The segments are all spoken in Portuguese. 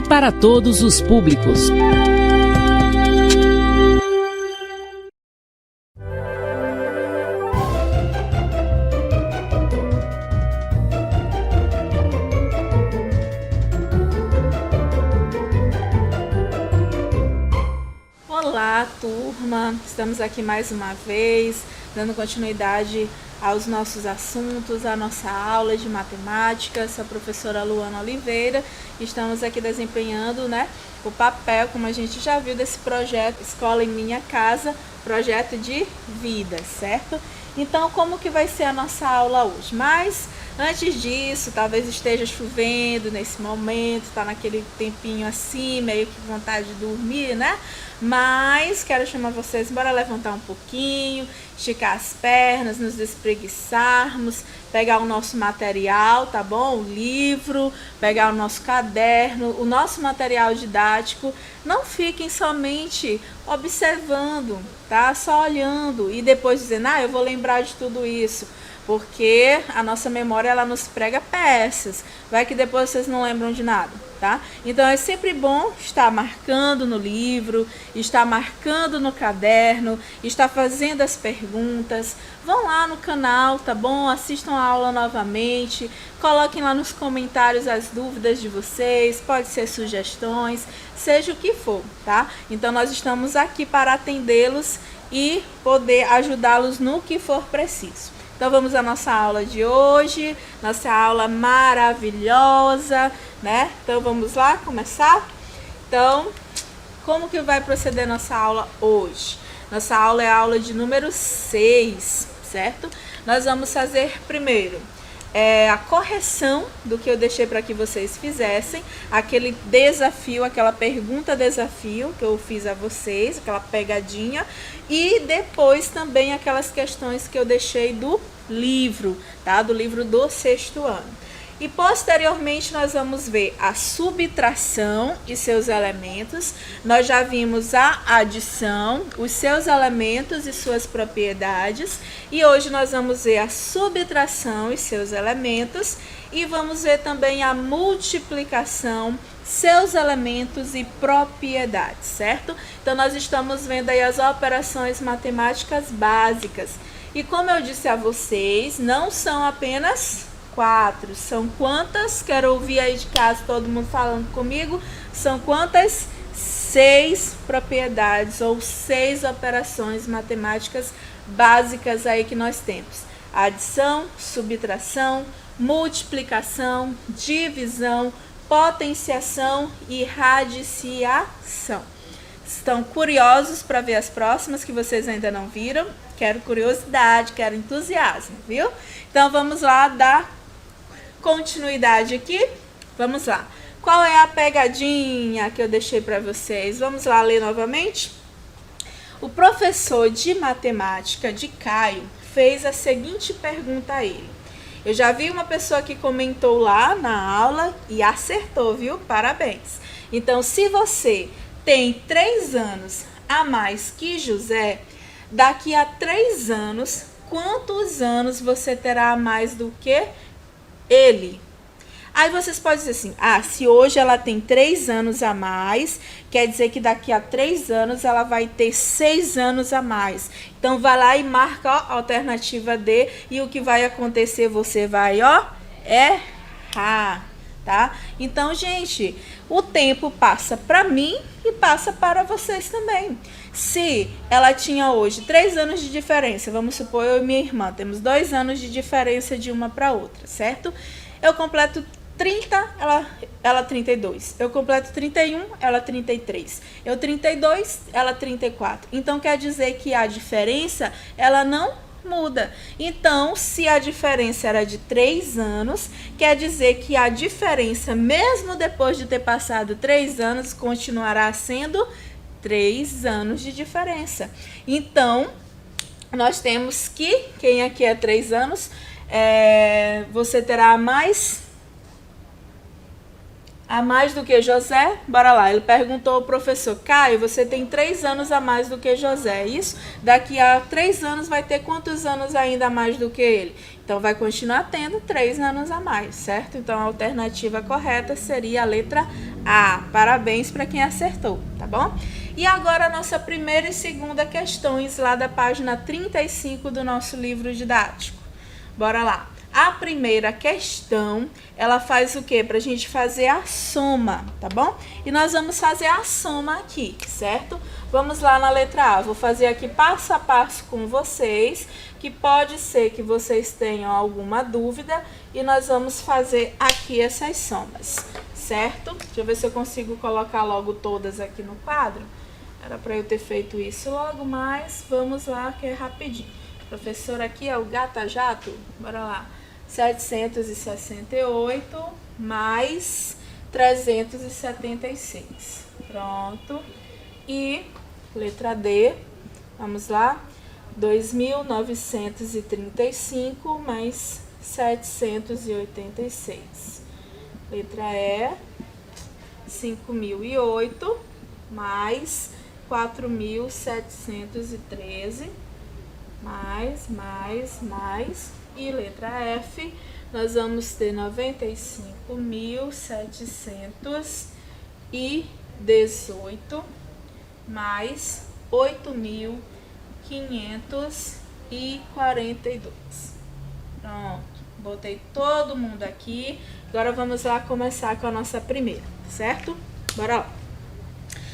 para todos os públicos. Olá, turma! Estamos aqui mais uma vez, dando continuidade aos nossos assuntos, à nossa aula de matemática. Sou a professora Luana Oliveira e estamos aqui desempenhando, o papel, como a gente já viu, desse projeto Escola em Minha Casa, projeto de vida, certo? Então, como que vai ser a nossa aula hoje? Mas, antes disso, talvez esteja chovendo nesse momento, tá naquele tempinho assim, meio que vontade de dormir, Mas quero chamar vocês, bora levantar um pouquinho, esticar as pernas, nos espreguiçarmos, pegar o nosso material, tá bom? O livro, pegar o nosso caderno, o nosso material didático. Não fiquem somente observando, tá? Só olhando e depois dizendo, eu vou lembrar de tudo isso. Porque a nossa memória, ela nos prega peças. Vai que depois vocês não lembram de nada, tá? Então é sempre bom estar marcando no livro, estar marcando no caderno, estar fazendo as perguntas. Vão lá no canal, tá bom? Assistam a aula novamente, coloquem lá nos comentários as dúvidas de vocês, pode ser sugestões, seja o que for, tá? Então nós estamos aqui para atendê-los e poder ajudá-los no que for preciso. Então vamos à nossa aula de hoje, nossa aula maravilhosa, Então vamos lá começar? Então, como que vai proceder nossa aula hoje? Nossa aula é a aula de número 6, certo? Nós vamos fazer primeiro a correção do que eu deixei para que vocês fizessem, aquele desafio, aquela pergunta-desafio que eu fiz a vocês, aquela pegadinha, e depois também aquelas questões que eu deixei do livro, tá? Do livro do 6º ano. E posteriormente nós vamos ver a subtração e seus elementos. Nós já vimos a adição, os seus elementos e suas propriedades. E hoje nós vamos ver a subtração e seus elementos. E vamos ver também a multiplicação, seus elementos e propriedades, certo? Então nós estamos vendo aí as operações matemáticas básicas. E como eu disse a vocês, não são apenas 4, são quantas? Quero ouvir aí de casa todo mundo falando comigo. São quantas? 6 propriedades ou 6 operações matemáticas básicas aí que nós temos. Adição, subtração, multiplicação, divisão, potenciação e radiciação. Estão curiosos para ver as próximas que vocês ainda não viram? Quero curiosidade, quero entusiasmo, viu? Então vamos lá dar continuidade aqui. Vamos lá. Qual é a pegadinha que eu deixei para vocês? Vamos lá ler novamente? O professor de matemática de Caio fez a seguinte pergunta a ele. Eu já vi uma pessoa que comentou lá na aula e acertou, viu? Parabéns. Então, se você tem 3 anos a mais que José, daqui a 3 anos, quantos anos você terá a mais do que ele? Aí vocês podem dizer assim, se hoje ela tem 3 anos a mais, quer dizer que daqui a 3 anos ela vai ter 6 anos a mais. Então, vai lá e marca a alternativa D e o que vai acontecer, você vai, errar, tá? Então, gente, o tempo passa para mim e passa para vocês também. Se ela tinha hoje 3 anos de diferença, vamos supor eu e minha irmã, temos 2 anos de diferença de uma para outra, certo? Eu completo 30, ela 32. Eu completo 31, ela 33. Eu 32, ela 34. Então, quer dizer que a diferença, ela não muda. Então, se a diferença era de 3 anos, quer dizer que a diferença, mesmo depois de ter passado 3 anos, continuará sendo 3 anos de diferença. Então, nós temos que, quem aqui é 3 anos, você terá mais a mais do que José? Bora lá. Ele perguntou ao professor: Caio, você tem 3 anos a mais do que José, isso? Daqui a 3 anos vai ter quantos anos ainda a mais do que ele? Então, vai continuar tendo 3 anos a mais, certo? Então, a alternativa correta seria a letra A. Parabéns para quem acertou, tá bom? E agora, a nossa primeira e segunda questões lá da página 35 do nosso livro didático. Bora lá. A primeira questão, ela faz o quê? Para a gente fazer a soma, tá bom? E nós vamos fazer a soma aqui, certo? Vamos lá na letra A. Vou fazer aqui passo a passo com vocês, que pode ser que vocês tenham alguma dúvida, e nós vamos fazer aqui essas somas, certo? Deixa eu ver se eu consigo colocar logo todas aqui no quadro. Era para eu ter feito isso logo, mas vamos lá que é rapidinho. O professor aqui é o Gata Jato, bora lá. 768 mais 376. Pronto. E letra D, vamos lá. 2.935 mais 786. Letra E, 5.008 mais 4.713. Mais. E letra F, nós vamos ter 95.718 mais 8.542. Pronto, botei todo mundo aqui. Agora vamos lá começar com a nossa primeira, certo? Bora lá.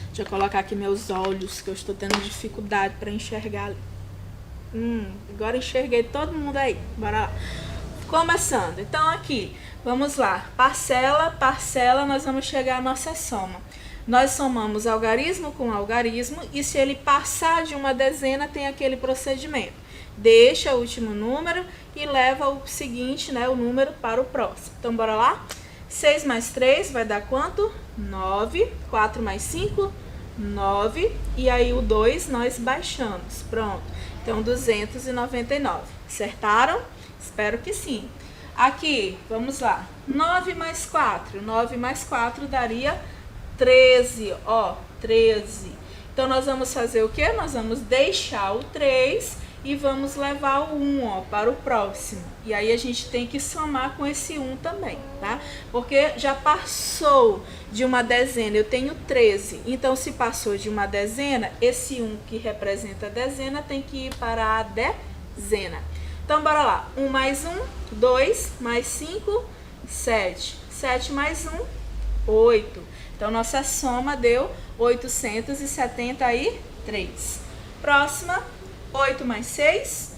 Deixa eu colocar aqui meus olhos, que eu estou tendo dificuldade para enxergar ali. Agora enxerguei todo mundo aí. Bora lá. Começando. Então, aqui, vamos lá. Parcela, nós vamos chegar à nossa soma. Nós somamos algarismo com algarismo e se ele passar de uma dezena, tem aquele procedimento. Deixa o último número e leva o seguinte, né, o número para o próximo. Então, bora lá? 6 mais 3 vai dar quanto? 9. 4 mais 5, 9. E aí o 2 nós baixamos. Pronto. Então, 299. Acertaram? Espero que sim. Aqui, vamos lá. 9 mais 4. 9 mais 4 daria 13. Ó, 13. Então, nós vamos fazer o quê? Nós vamos deixar o 3 e vamos levar o 1, ó, para o próximo. E aí, a gente tem que somar com esse 1 também, tá? Porque já passou de uma dezena, eu tenho 13. Então, se passou de uma dezena, esse 1 que representa a dezena tem que ir para a dezena. Então, bora lá. 1 mais 1, 2 mais 5, 7. 7 mais 1, 8. Então, nossa soma deu 873. Próxima, 8 mais 6,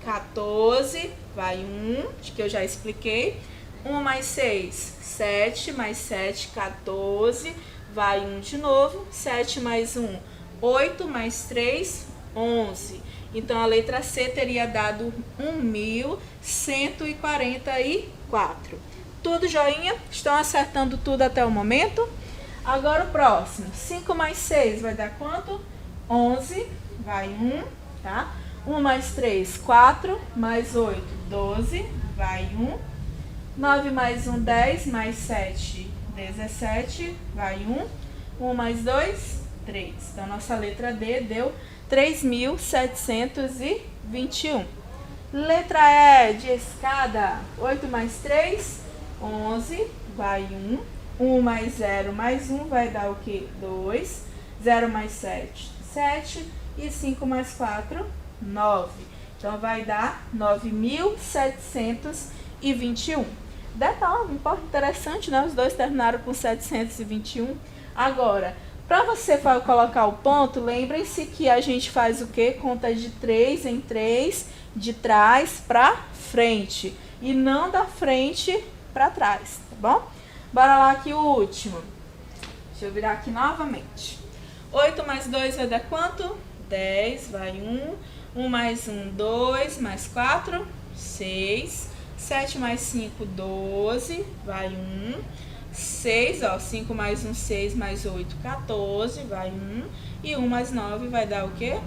14. Vai 1, que eu já expliquei. 1 mais 6, 7 mais 7, 14. Vai 1 de novo. 7 mais 1, 8 mais 3, 11. Então, a letra C teria dado 1.144. Tudo joinha? Estão acertando tudo até o momento? Agora o próximo. 5 mais 6 vai dar quanto? 11. Vai 1, tá? 1 mais 3, 4. Mais 8, 12. Vai 1. 9 mais 1, 10. Mais 7, 17. Vai 1. 1 mais 2, 3. Então, nossa letra D deu 3.721. Letra E de escada. 8 mais 3, 11. Vai 1. 1 mais 0 mais 1 vai dar o quê? 2. 0 mais 7, 7. E 5 mais 4, 9. Então, vai dar 9.721. Detalhe, interessante, né? Os dois terminaram com 721. Agora, para você colocar o ponto, lembrem-se que a gente faz o quê? Conta de 3 em 3, de trás para frente. E não da frente para trás, tá bom? Bora lá aqui o último. Deixa eu virar aqui novamente. 8 mais 2 vai dar quanto? 10, vai 1. 1 mais 1, 2. Mais 4, 6. 7 mais 5, 12. Vai 1. 6, ó. 5 mais 1, 6. Mais 8, 14. Vai 1. E 1 mais 9 vai dar o quê?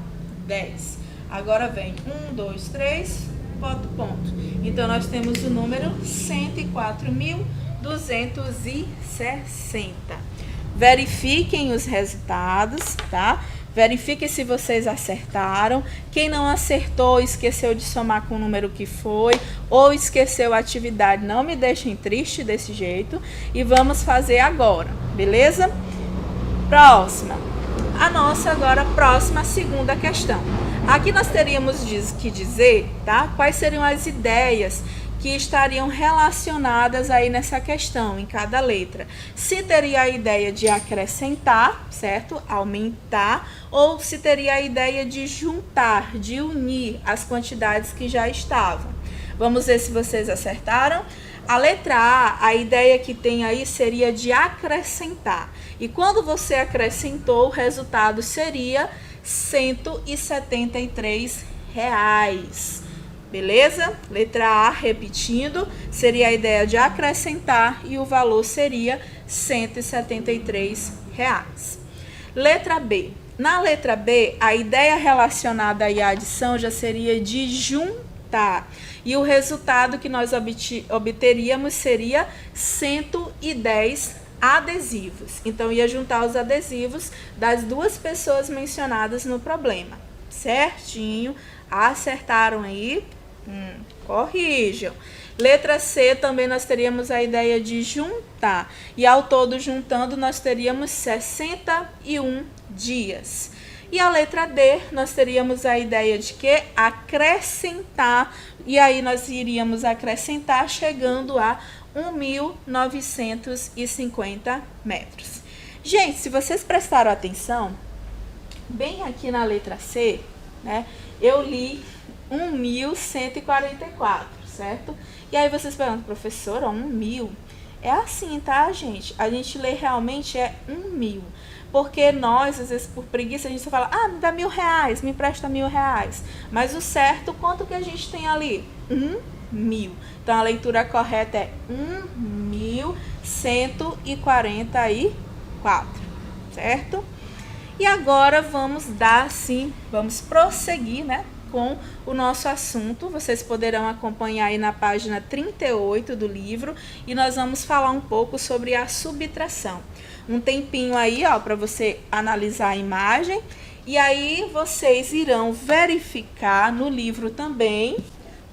10. Agora vem 1, 2, 3. Bota o ponto. Então, nós temos o número 104.200. 260. Verifiquem os resultados, tá? Verifiquem se vocês acertaram. Quem não acertou, esqueceu de somar com o número que foi, ou esqueceu a atividade, não me deixem triste desse jeito. E vamos fazer agora, beleza? Próxima. A nossa agora próxima segunda questão. Aqui nós teríamos que dizer, tá? Quais seriam as ideias que estariam relacionadas aí nessa questão, em cada letra. Se teria a ideia de acrescentar, certo? Aumentar, ou se teria a ideia de juntar, de unir as quantidades que já estavam. Vamos ver se vocês acertaram. A letra A ideia que tem aí seria de acrescentar. E quando você acrescentou, o resultado seria R$173. Beleza? Letra A, repetindo, seria a ideia de acrescentar e o valor seria R$173. Letra B. Na letra B, a ideia relacionada aí à adição já seria de juntar. E o resultado que nós obteríamos seria 110 adesivos. Então, ia juntar os adesivos das duas pessoas mencionadas no problema. Certinho. Acertaram aí? Corrijam. Letra C, também nós teríamos a ideia de juntar. E ao todo, juntando, nós teríamos 61 dias. E a letra D, nós teríamos a ideia de que acrescentar. E aí nós iríamos acrescentar chegando a 1.950 metros. Gente, se vocês prestaram atenção, bem aqui na letra C, né, eu li 1.144, certo? E aí vocês perguntam, professora, 1.000? É assim, tá, gente? A gente lê realmente 1.000. Porque nós, às vezes, por preguiça, a gente só fala, me dá R$1.000, me presta R$1.000. Mas o certo, quanto que a gente tem ali? 1.000. Então, a leitura correta é 1.144, certo? E agora vamos prosseguir, né, com o nosso assunto. Vocês poderão acompanhar aí na página 38 do livro e nós vamos falar um pouco sobre a subtração. Um tempinho aí, ó, para você analisar a imagem e aí vocês irão verificar no livro também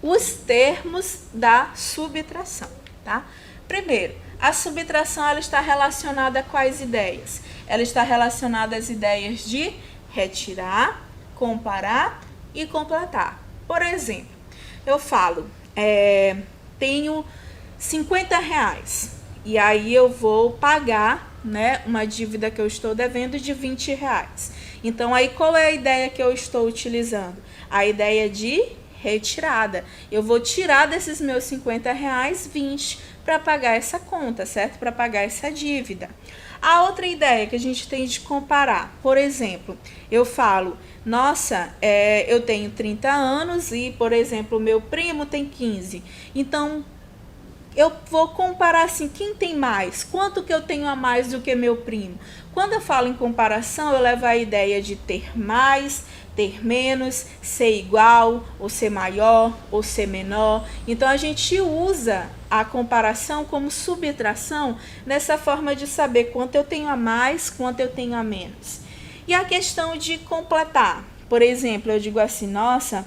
os termos da subtração, tá? Primeiro, a subtração ela está relacionada com as ideias. Ela está relacionada às ideias de retirar, comparar e completar. Por exemplo, eu falo, tenho R$50 e aí eu vou pagar, né, uma dívida que eu estou devendo de R$20. Então, aí qual é a ideia que eu estou utilizando? A ideia de retirada. Eu vou tirar desses meus R$50, 20 para pagar essa conta, certo? Para pagar essa dívida. A outra ideia que a gente tem de comparar, por exemplo, eu falo, nossa, eu tenho 30 anos e, por exemplo, meu primo tem 15. Então, eu vou comparar assim, quem tem mais? Quanto que eu tenho a mais do que meu primo? Quando eu falo em comparação, eu levo a ideia de ter mais, ter menos, ser igual, ou ser maior, ou ser menor. Então, a gente usa a comparação como subtração nessa forma de saber quanto eu tenho a mais, quanto eu tenho a menos. E a questão de completar. Por exemplo, eu digo assim, nossa,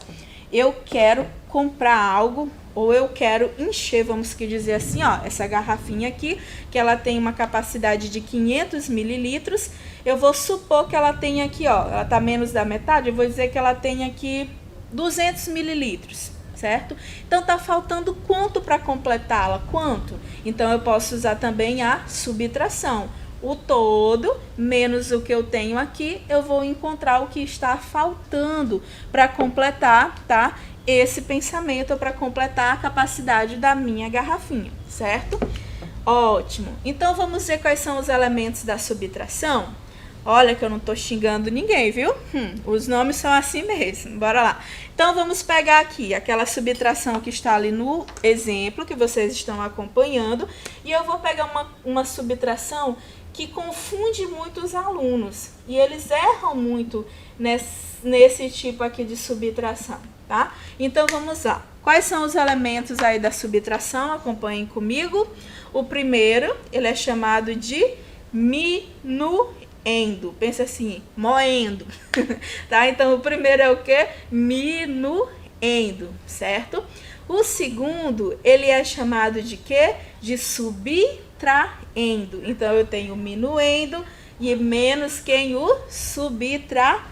eu quero comprar algo ou eu quero encher, vamos dizer assim, ó, essa garrafinha aqui, que ela tem uma capacidade de 500 mililitros, eu vou supor que ela tem aqui, ó, ela tá menos da metade, eu vou dizer que ela tem aqui 200 mililitros, certo? Então, tá faltando quanto para completá-la? Quanto? Então, eu posso usar também a subtração. O todo, menos o que eu tenho aqui, eu vou encontrar o que está faltando para completar, tá? Esse pensamento para completar a capacidade da minha garrafinha, certo? Ótimo. Então, vamos ver quais são os elementos da subtração? Olha que eu não estou xingando ninguém, viu? Os nomes são assim mesmo. Bora lá. Então, vamos pegar aqui aquela subtração que está ali no exemplo que vocês estão acompanhando. E eu vou pegar uma subtração que confunde muito os alunos. E eles erram muito nesse tipo aqui de subtração, tá? Então, vamos lá. Quais são os elementos aí da subtração? Acompanhem comigo. O primeiro, ele é chamado de minuendo. Pensa assim, moendo. Tá? Então, o primeiro é o quê? Minuendo, certo? O segundo, ele é chamado de quê? De subtraindo. Então, eu tenho minuendo e menos quem? O subtraindo,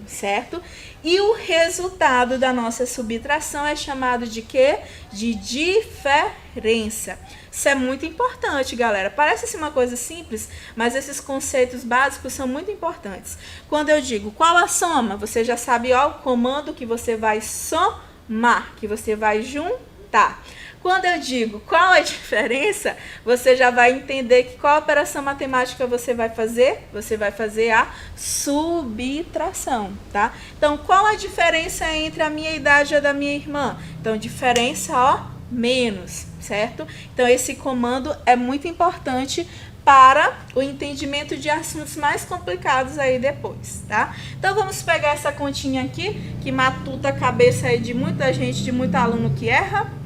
certo? E o resultado da nossa subtração é chamado de quê? De diferença. Isso é muito importante, galera. Parece assim uma coisa simples, mas esses conceitos básicos são muito importantes. Quando eu digo qual a soma, você já sabe ó, o comando que você vai somar, que você vai juntar. Quando eu digo qual a diferença, você já vai entender que qual operação matemática você vai fazer? Você vai fazer a subtração, tá? Então, qual a diferença entre a minha idade e a da minha irmã? Então, diferença, ó, menos, certo? Então, esse comando é muito importante para o entendimento de assuntos mais complicados aí depois, tá? Então, vamos pegar essa continha aqui, que matuta a cabeça aí de muita gente, de muito aluno que erra.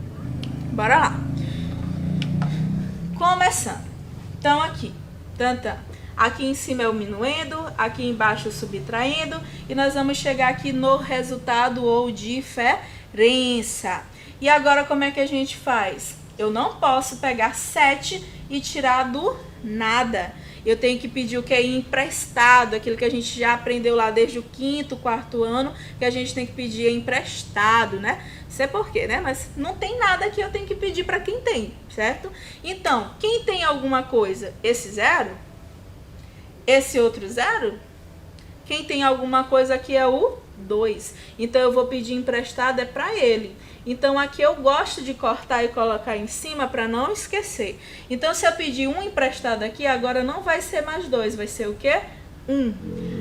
Bora lá. Começando. Então, aqui. Aqui em cima é o minuendo, aqui embaixo o subtraindo. E nós vamos chegar aqui no resultado ou diferença. E agora, como é que a gente faz? Eu não posso pegar 7 e tirar do nada. Eu tenho que pedir o que é emprestado, aquilo que a gente já aprendeu lá desde o 5º, 4º ano, que a gente tem que pedir emprestado, né? Não sei por quê, né? Mas não tem nada que eu tenho que pedir para quem tem, certo? Então, quem tem alguma coisa? Esse 0? Esse outro 0? Quem tem alguma coisa aqui é o 2. Então, eu vou pedir emprestado é para ele. Então, aqui eu gosto de cortar e colocar em cima para não esquecer. Então, se eu pedir 1 emprestado aqui, agora não vai ser mais 2, vai ser o quê? 1.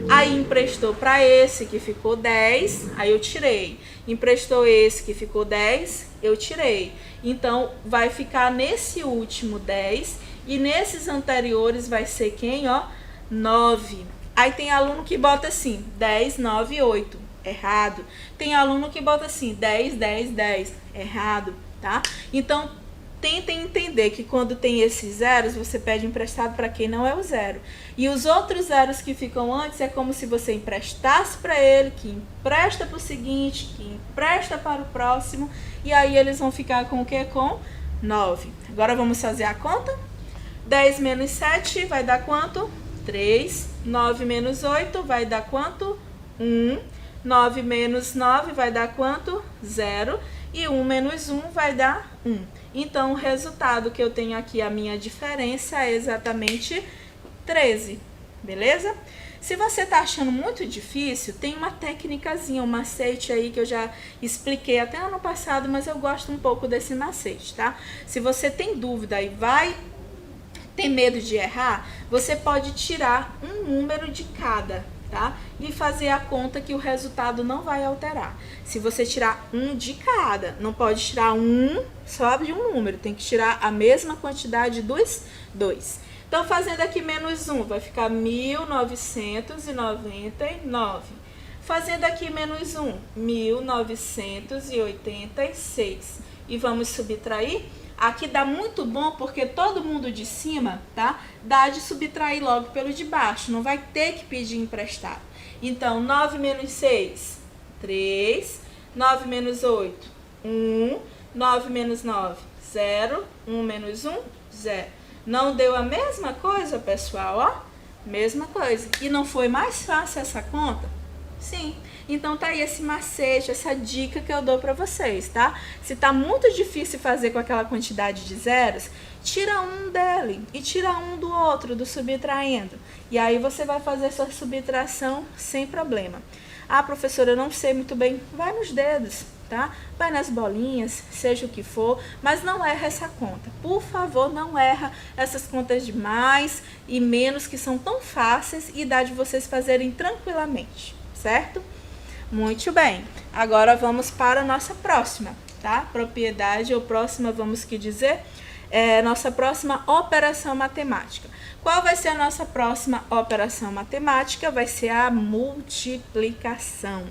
Aí, emprestou para esse, que ficou 10, aí eu tirei. Emprestou esse, que ficou 10, eu tirei. Então, vai ficar nesse último 10 e nesses anteriores vai ser quem, ó? 9. Aí, tem aluno que bota assim, 10, 9, 8. Errado. Tem aluno que bota assim, 10, 10, 10. Errado, tá? Então, tentem entender que quando tem esses zeros, você pede emprestado para quem não é o 0. E os outros zeros que ficam antes é como se você emprestasse para ele, que empresta para o seguinte, que empresta para o próximo. E aí, eles vão ficar com o quê? Com 9. Agora, vamos fazer a conta? 10 menos 7 vai dar quanto? 3. 9 menos 8 vai dar quanto? 1. 9 menos 9 vai dar quanto? 0. E 1 menos 1 vai dar 1. Então, o resultado que eu tenho aqui, a minha diferença, é exatamente 13. Beleza? Se você está achando muito difícil, tem uma técnicazinha, um macete aí que eu já expliquei até ano passado, mas eu gosto um pouco desse macete, tá? Se você tem dúvida e vai ter medo de errar, você pode tirar um número de cada, tá? E fazer a conta que o resultado não vai alterar. Se você tirar um de cada, não pode tirar um só de um número, tem que tirar a mesma quantidade dos dois. Então, fazendo aqui menos 1, vai ficar 1999. Fazendo aqui menos 1, 1986. E vamos subtrair. Aqui dá muito bom porque todo mundo de cima, tá? Dá de subtrair logo pelo de baixo, não vai ter que pedir emprestado. Então, 9 menos 6, 3. 9 menos 8, 1. 9 menos 9, 0. 1 menos 1, 0. Não deu a mesma coisa, pessoal, ó? Mesma coisa. E não foi mais fácil essa conta? Sim. Então, tá aí esse macete, essa dica que eu dou pra vocês, tá? Se tá muito difícil fazer com aquela quantidade de zeros, tira um dele e tira um do outro, do subtraindo. E aí, você vai fazer sua subtração sem problema. Ah, professora, eu não sei muito bem. Vai nos dedos, tá? Vai nas bolinhas, seja o que for, mas não erra essa conta. Por favor, não erra essas contas de mais e menos que são tão fáceis e dá de vocês fazerem tranquilamente, certo? Muito bem. Agora vamos para a nossa próxima, tá? Propriedade ou próxima, vamos que dizer, nossa próxima operação matemática. Qual vai ser a nossa próxima operação matemática? Vai ser a multiplicação,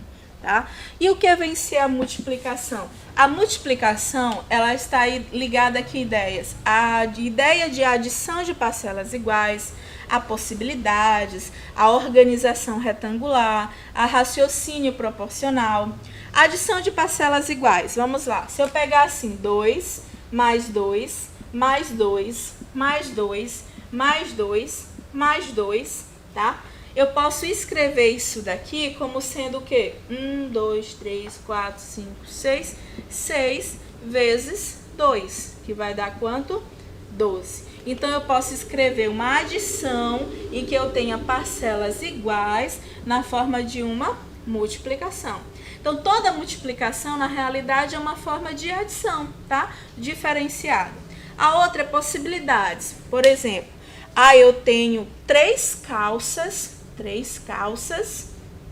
tá? E o que vem ser a multiplicação? A multiplicação, ela está ligada a que ideias? A ideia de adição de parcelas iguais, a possibilidades, a organização retangular, a raciocínio proporcional. Adição de parcelas iguais, vamos lá. Se eu pegar assim, 2 mais 2, mais 2, mais 2, mais 2, mais 2, tá? Eu posso escrever isso daqui como sendo o quê? 1, 2, 3, 4, 5, 6. 6 vezes 2, que vai dar quanto? 12. Então, eu posso escrever uma adição em que eu tenha parcelas iguais na forma de uma multiplicação. Então, toda multiplicação, na realidade, é uma forma de adição, tá? Diferenciada. A outra é possibilidades. Por exemplo, eu tenho 3 calças,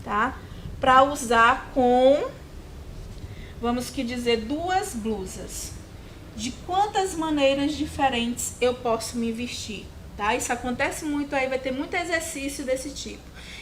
tá? Para usar com, vamos que dizer, 2 blusas. De quantas maneiras diferentes eu posso me vestir, tá? Isso acontece muito aí, vai ter muito exercício desse tipo.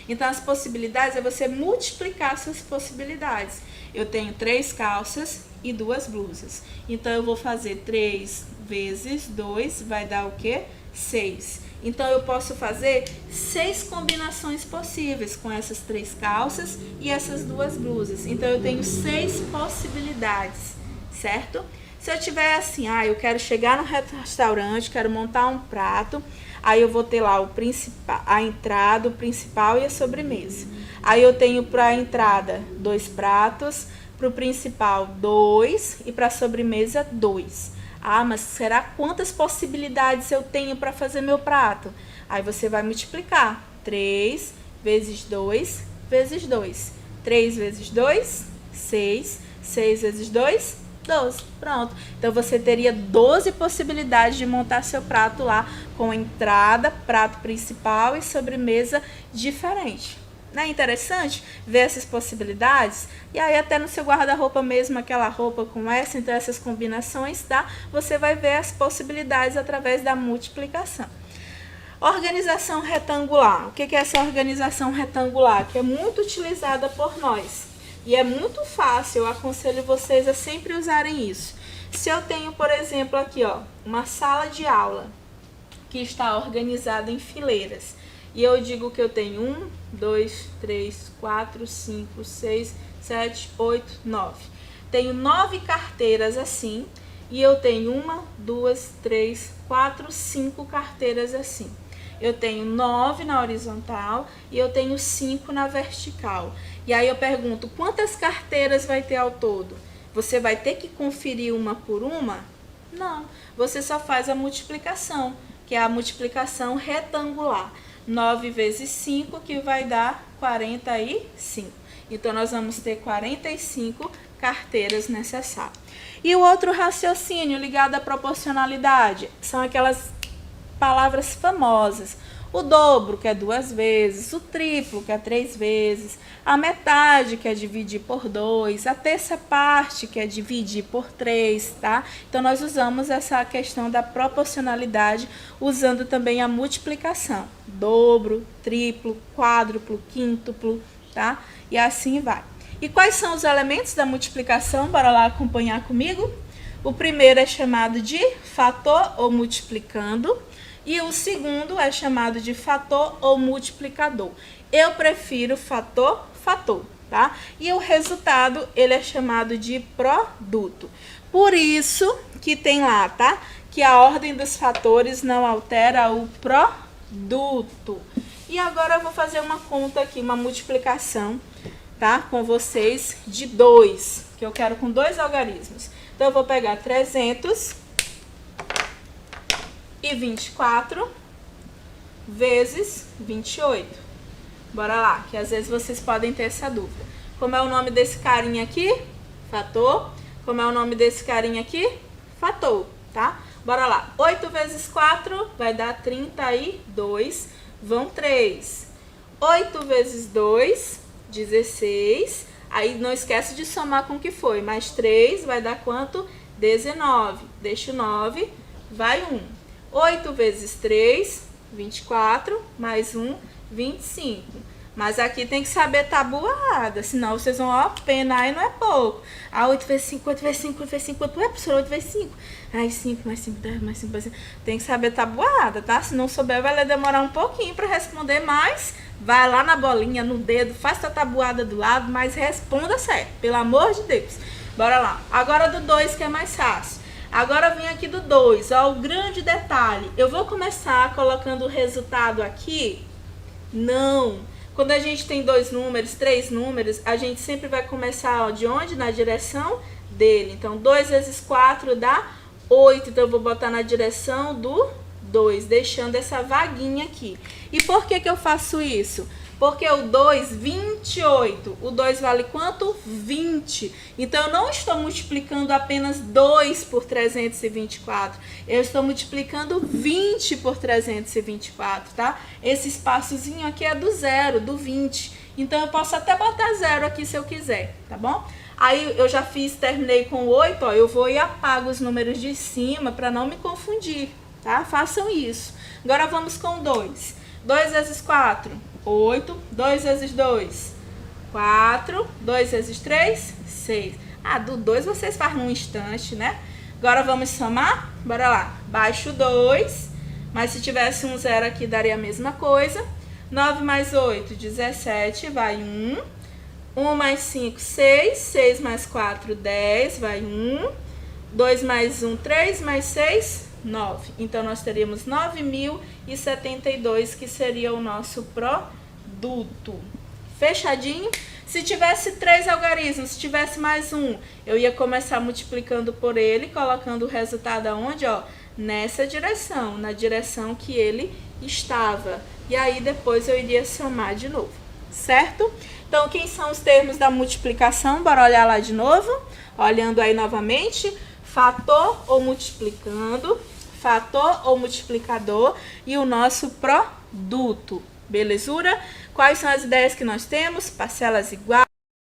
Então, as possibilidades é você multiplicar essas possibilidades. Eu tenho 3 calças e 2 blusas. Então, eu vou fazer 3 vezes 2, vai dar o quê? 6. Então, eu posso fazer 6 combinações possíveis com essas 3 calças e essas 2 blusas. Então, eu tenho 6 possibilidades, certo? Se eu tiver assim, eu quero chegar no restaurante, quero montar um prato, aí eu vou ter lá a entrada, o principal e a sobremesa. Aí eu tenho para a entrada 2 pratos, para o principal 2 e para a sobremesa 2. Mas será quantas possibilidades eu tenho para fazer meu prato? Aí você vai multiplicar. 3 vezes 2 vezes 2. 3 vezes 2, 6. 6 vezes 2, 12. Pronto. Então, você teria 12 possibilidades de montar seu prato lá com entrada, prato principal e sobremesa diferente. Não é interessante ver essas possibilidades? E aí, até no seu guarda-roupa mesmo, aquela roupa com então essas combinações, tá? Você vai ver as possibilidades através da multiplicação. Organização retangular. O que é essa organização retangular? Que é muito utilizada por nós. E é muito fácil, eu aconselho vocês a sempre usarem isso. Se eu tenho, por exemplo, aqui, uma sala de aula que está organizada em fileiras. E eu digo que eu tenho 1, 2, 3, 4, 5, 6, 7, 8, 9. Tenho 9 carteiras assim. E eu tenho 1, 2, 3, 4, 5 carteiras assim. Eu tenho 9 na horizontal e eu tenho 5 na vertical. E aí eu pergunto, quantas carteiras vai ter ao todo? Você vai ter que conferir uma por uma? Não, você só faz a multiplicação, que é a multiplicação retangular. 9 vezes 5, que vai dar 45. Então, nós vamos ter 45 carteiras necessárias. E o outro raciocínio ligado à proporcionalidade são aquelas palavras famosas. O dobro, que é 2 vezes, o triplo, que é 3 vezes, a metade, que é dividir por 2, a terça parte, que é dividir por 3, tá? Então, nós usamos essa questão da proporcionalidade, usando também a multiplicação. Dobro, triplo, quádruplo, quíntuplo, tá? E assim vai. E quais são os elementos da multiplicação? Bora lá acompanhar comigo? O primeiro é chamado de fator ou multiplicando. E o segundo é chamado de fator ou multiplicador. Eu prefiro fator, tá? E o resultado, ele é chamado de produto. Por isso que tem lá, tá? Que a ordem dos fatores não altera o produto. E agora eu vou fazer uma conta aqui, uma multiplicação, tá? Com vocês de 2, que eu quero com 2 algarismos. Então, eu vou pegar 324 vezes 28. Bora lá, que às vezes vocês podem ter essa dúvida. Como é o nome desse carinha aqui? Fator. Como é o nome desse carinha aqui? Fator, tá? Bora lá. 8 vezes 4 vai dar 32. Vão 3. 8 vezes 2, 16. Aí não esquece de somar com o que foi. Mais 3 vai dar quanto? 19. Deixa o 9, vai 1. 8 vezes 3, 24, mais 1, 25. Mas aqui tem que saber tabuada, senão vocês vão, ó, penar e não é pouco. 8 vezes 5, 8 vezes 5, 8 vezes 5, quanto é, professor? 8 vezes 5. Aí 5 mais 5, 10 mais 5 mais 5. Tem que saber tabuada, tá? Se não souber, vai demorar um pouquinho para responder, mas vai lá na bolinha, no dedo, faz a tabuada do lado, mas responda certo, pelo amor de Deus. Bora lá. Agora do 2, que é mais fácil. Agora vem aqui do 2, ó, o grande detalhe. Eu vou começar colocando o resultado aqui? Não. Quando a gente tem 2 números, 3 números, a gente sempre vai começar, ó, de onde? Na direção dele. Então, 2 vezes 4 dá 8. Então, eu vou botar na direção do 2, deixando essa vaguinha aqui. E por que que eu faço isso? Porque o 2, 28. O 2 vale quanto? 20. Então, eu não estou multiplicando apenas 2 por 324. Eu estou multiplicando 20 por 324, tá? Esse espaçozinho aqui é do 0, do 20. Então, eu posso até botar 0 aqui se eu quiser, tá bom? Aí, eu já terminei com 8, ó. Eu vou e apago os números de cima para não me confundir, tá? Façam isso. Agora, vamos com 2. 2 vezes 4, 8. 2 vezes 2, 4. 2 vezes 3, 6. Ah, do 2 vocês fazem num instante, né? Agora vamos somar? Bora lá. Baixo 2, mas se tivesse um 0 aqui, daria a mesma coisa. 9 mais 8, 17, vai 1. 1 mais 5, 6. 6 mais 4, 10, vai 1. 2 mais 1, 3, mais 6, 9. Então, nós teríamos 9.072, que seria o nosso produto. Fechadinho? Se tivesse 3 algarismos, se tivesse mais um, eu ia começar multiplicando por ele, colocando o resultado aonde, ó? Nessa direção, na direção que ele estava. E aí, depois eu iria somar de novo, certo? Então, quem são os termos da multiplicação? Bora olhar lá de novo. Olhando aí novamente. Fator ou multiplicando, fator ou multiplicador e o nosso produto, belezura? Quais são as ideias que nós temos? Parcelas iguais,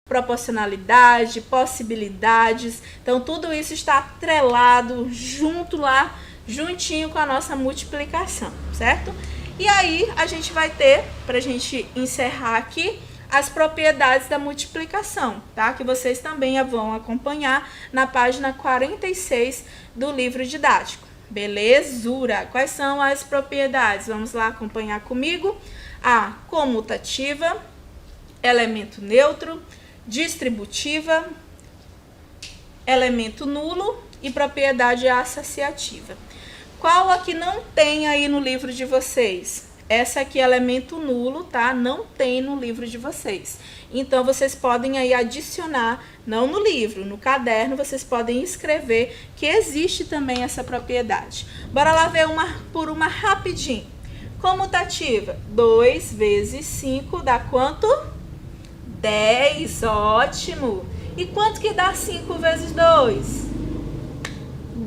proporcionalidade, possibilidades. Então, tudo isso está atrelado junto lá, juntinho com a nossa multiplicação, certo? E aí, a gente vai ter, para a gente encerrar aqui, as propriedades da multiplicação, tá? Que vocês também vão acompanhar na página 46 do livro didático. Belezura! Quais são as propriedades? Vamos lá acompanhar comigo. A comutativa, elemento neutro, distributiva, elemento nulo e propriedade associativa. Qual aqui não tem aí no livro de vocês? Essa aqui é elemento nulo, tá? Não tem no livro de vocês. Então, vocês podem aí adicionar, não no livro, no caderno, vocês podem escrever que existe também essa propriedade. Bora lá ver uma por uma rapidinho. Comutativa, 2 vezes 5 dá quanto? 10, ótimo. E quanto que dá 5 vezes 2?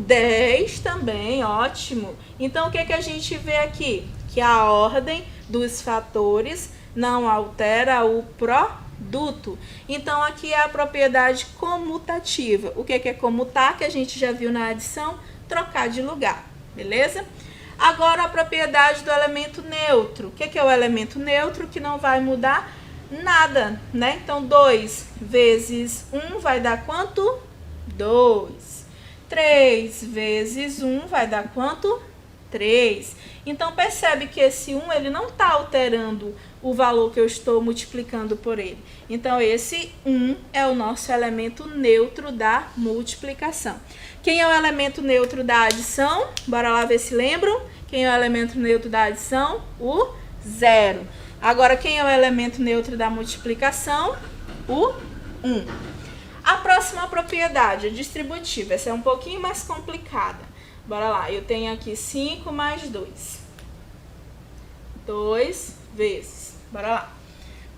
10 também, ótimo. Então, o que que a gente vê aqui? Que a ordem dos fatores não altera o produto. Então, aqui é a propriedade comutativa. O que é comutar, que a gente já viu na adição? Trocar de lugar, beleza? Agora, a propriedade do elemento neutro. O que é o elemento neutro? Que não vai mudar nada, né? Então, 2 vezes 1 vai dar quanto? 2. 3 vezes 1 vai dar quanto? 3. Então, percebe que esse 1, ele não está alterando o valor que eu estou multiplicando por ele. Então, esse 1 é o nosso elemento neutro da multiplicação. Quem é o elemento neutro da adição? Bora lá ver se lembram. Quem é o elemento neutro da adição? O 0. Agora, quem é o elemento neutro da multiplicação? O 1. A próxima propriedade, a distributiva. Essa é um pouquinho mais complicada. Bora lá, eu tenho aqui 5 mais 2. 2 vezes. Bora lá.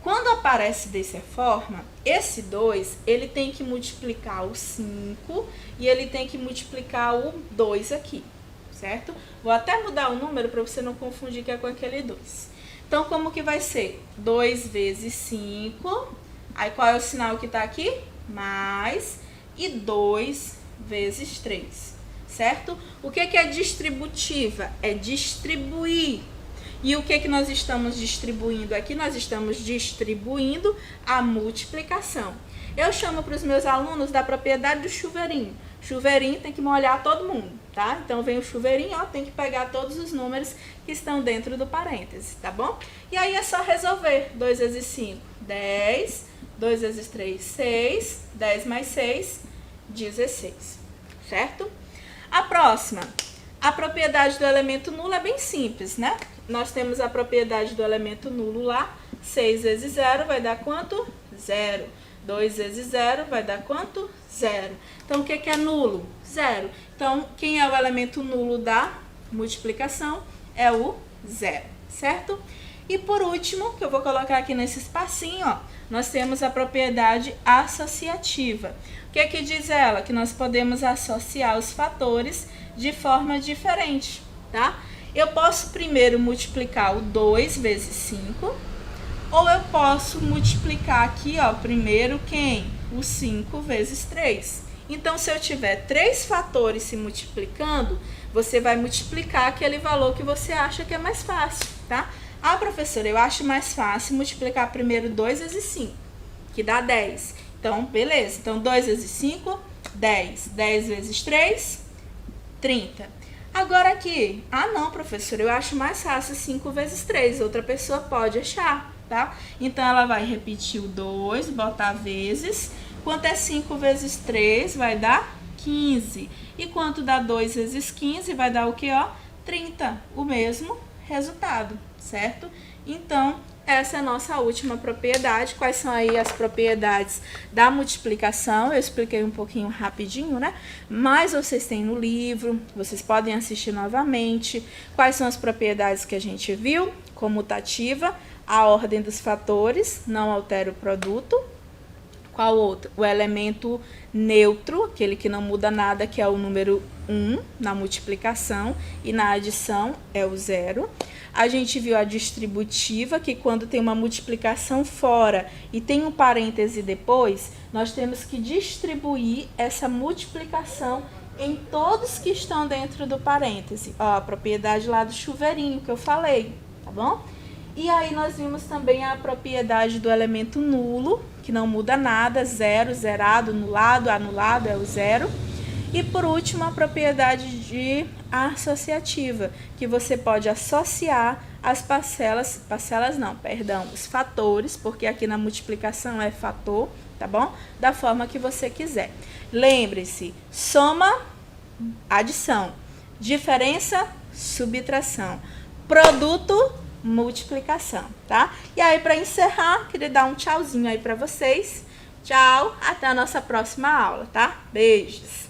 Quando aparece dessa forma, esse 2, ele tem que multiplicar o 5 e ele tem que multiplicar o 2 aqui, certo? Vou até mudar o número para você não confundir que é com aquele 2. Então, como que vai ser? 2 vezes 5. Aí, qual é o sinal que está aqui? Mais. E 2 vezes 3. Certo? O que é distributiva? É distribuir. E o que nós estamos distribuindo aqui? Nós estamos distribuindo a multiplicação. Eu chamo para os meus alunos da propriedade do chuveirinho. Chuveirinho tem que molhar todo mundo, tá? Então vem o chuveirinho, ó, tem que pegar todos os números que estão dentro do parêntese, tá bom? E aí é só resolver. 2 vezes 5, 10. 2 vezes 3, 6. 10 mais 6, 16. Certo? A próxima. A propriedade do elemento nulo é bem simples, né? Nós temos a propriedade do elemento nulo lá. 6 vezes 0 vai dar quanto? 0. 2 vezes 0 vai dar quanto? 0. Então, o que é nulo? 0. Então, quem é o elemento nulo da multiplicação? É o 0, certo? E por último, que eu vou colocar aqui nesse espacinho, ó, nós temos a propriedade associativa. O que diz ela? Que nós podemos associar os fatores de forma diferente, tá? Eu posso primeiro multiplicar o 2 vezes 5, ou eu posso multiplicar aqui, ó, primeiro quem? O 5 vezes 3. Então, se eu tiver 3 fatores se multiplicando, você vai multiplicar aquele valor que você acha que é mais fácil, tá? Ah, professora, eu acho mais fácil multiplicar primeiro 2 vezes 5, que dá 10. Então, beleza. Então, 2 vezes 5, 10. 10 vezes 3, 30. Agora aqui, ah não, professora, eu acho mais fácil 5 vezes 3. Outra pessoa pode achar, tá? Então, ela vai repetir o 2, botar vezes. Quanto é 5 vezes 3? Vai dar 15. E quanto dá 2 vezes 15? Vai dar o que, ó? 30. O mesmo resultado, certo? Então, essa é a nossa última propriedade. Quais são aí as propriedades da multiplicação? Eu expliquei um pouquinho rapidinho, né? Mas vocês têm no livro, vocês podem assistir novamente. Quais são as propriedades que a gente viu? Comutativa, a ordem dos fatores, não altera o produto. Qual outro? O elemento neutro, aquele que não muda nada, que é o número 1 na multiplicação, e na adição é o 0. A gente viu a distributiva, que quando tem uma multiplicação fora e tem um parêntese depois, nós temos que distribuir essa multiplicação em todos que estão dentro do parêntese. Ó, a propriedade lá do chuveirinho que eu falei, tá bom? E aí nós vimos também a propriedade do elemento nulo, que não muda nada, 0, zerado, anulado, anulado é o 0. E por último, a propriedade de associativa, que você pode associar as os fatores, porque aqui na multiplicação é fator, tá bom? Da forma que você quiser. Lembre-se, soma, adição, diferença, subtração, produto, multiplicação, tá? E aí, para encerrar, queria dar um tchauzinho aí para vocês. Tchau, até a nossa próxima aula, tá? Beijos!